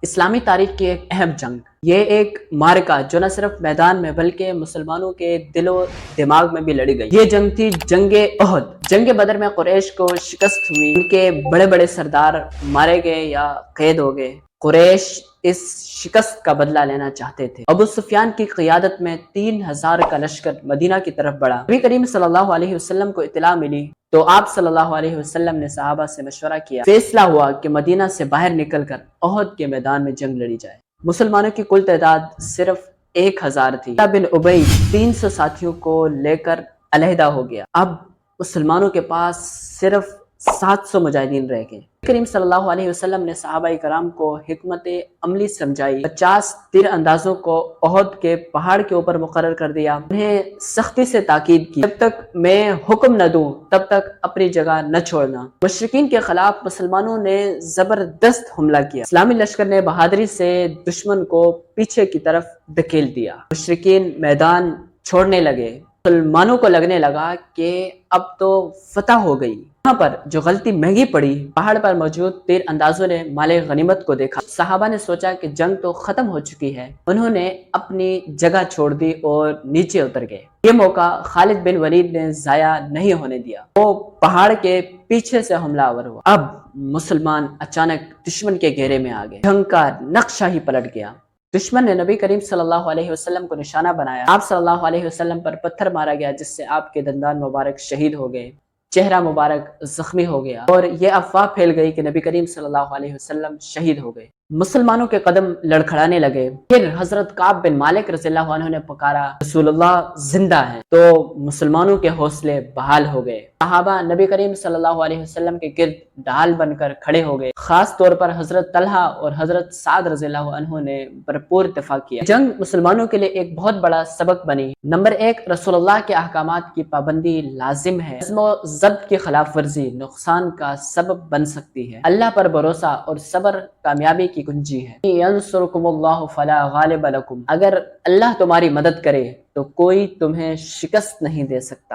اسلامی تاریخ کی ایک اہم جنگ، یہ ایک معرکہ جو نہ صرف میدان میں بلکہ مسلمانوں کے دل و دماغ میں بھی لڑی گئی۔ یہ جنگ تھی جنگ احد۔ جنگ بدر میں قریش کو شکست ہوئی، ان کے بڑے بڑے سردار مارے گئے یا قید ہو گئے۔ قریش اس شکست کا بدلہ لینا چاہتے تھے۔ ابو سفیان کی قیادت میں 3000 کا لشکر مدینہ کی طرف بڑھا۔ نبی کریم صلی اللہ علیہ وسلم کو اطلاع ملی تو آپ صلی اللہ علیہ وسلم نے صحابہ سے مشورہ کیا۔ فیصلہ ہوا کہ مدینہ سے باہر نکل کر احد کے میدان میں جنگ لڑی جائے۔ مسلمانوں کی کل تعداد صرف 1000 تھی۔ عبداللہ بن ابی 300 ساتھیوں کو لے کر علیحدہ ہو گیا۔ اب مسلمانوں کے پاس صرف 700 مجاہدین رہ گئے۔ کریم صلی اللہ علیہ وسلم نے صحابہ کرام کو حکمت عملی سمجھائی۔ 50 تیر اندازوں کو احد کے پہاڑ کے اوپر مقرر کر دیا۔ انہیں سختی سے تاکید کی، جب تک میں حکم نہ دوں تب تک اپنی جگہ نہ چھوڑنا۔ مشرکین کے خلاف مسلمانوں نے زبردست حملہ کیا۔ اسلامی لشکر نے بہادری سے دشمن کو پیچھے کی طرف دھکیل دیا۔ مشرکین میدان چھوڑنے لگے۔ مسلمانوں کو لگنے لگا کہ اب تو فتح ہو گئی۔ یہاں پر جو غلطی مہنگی پڑی، پہاڑ پر موجود تیر اندازوں نے مال غنیمت کو دیکھا۔ صحابہ نے سوچا کہ جنگ تو ختم ہو چکی ہے۔ انہوں نے اپنی جگہ چھوڑ دی اور نیچے اتر گئے۔ یہ موقع خالد بن ولید نے ضائع نہیں ہونے دیا۔ وہ پہاڑ کے پیچھے سے حملہ آور ہوا۔ اب مسلمان اچانک دشمن کے گھیرے میں آ گئے۔ جنگ کا نقشہ ہی پلٹ گیا۔ دشمن نے نبی کریم صلی اللہ علیہ وسلم کو نشانہ بنایا۔ آپ صلی اللہ علیہ وسلم پر پتھر مارا گیا، جس سے آپ کے دندان مبارک شہید ہو گئے، چہرہ مبارک زخمی ہو گیا، اور یہ افواہ پھیل گئی کہ نبی کریم صلی اللہ علیہ وسلم شہید ہو گئے۔ مسلمانوں کے قدم لڑکھڑانے لگے۔ پھر حضرت کعب بن مالک رضی اللہ عنہ نے پکارا، رسول اللہ زندہ ہیں، تو مسلمانوں کے حوصلے بحال ہو گئے۔ صحابہ نبی کریم صلی اللہ علیہ وسلم کے گرد ڈھال بن کر کھڑے ہو گئے۔ خاص طور پر حضرت طلحہ اور حضرت سعد رضی اللہ عنہ نے بھرپور دفاع کیا۔ جنگ مسلمانوں کے لیے ایک بہت بڑا سبق بنی۔ نمبر 1، رسول اللہ کے احکامات کی پابندی لازم ہے۔ عزم و ضبط کی خلاف ورزی نقصان کا سبب بن سکتی ہے۔ اللہ پر بھروسہ اور صبر کامیابی کی کنجی ہے۔ ینصرکم اللہ فلا غالب لکم، اگر اللہ تمہاری مدد کرے تو کوئی تمہیں شکست نہیں دے سکتا۔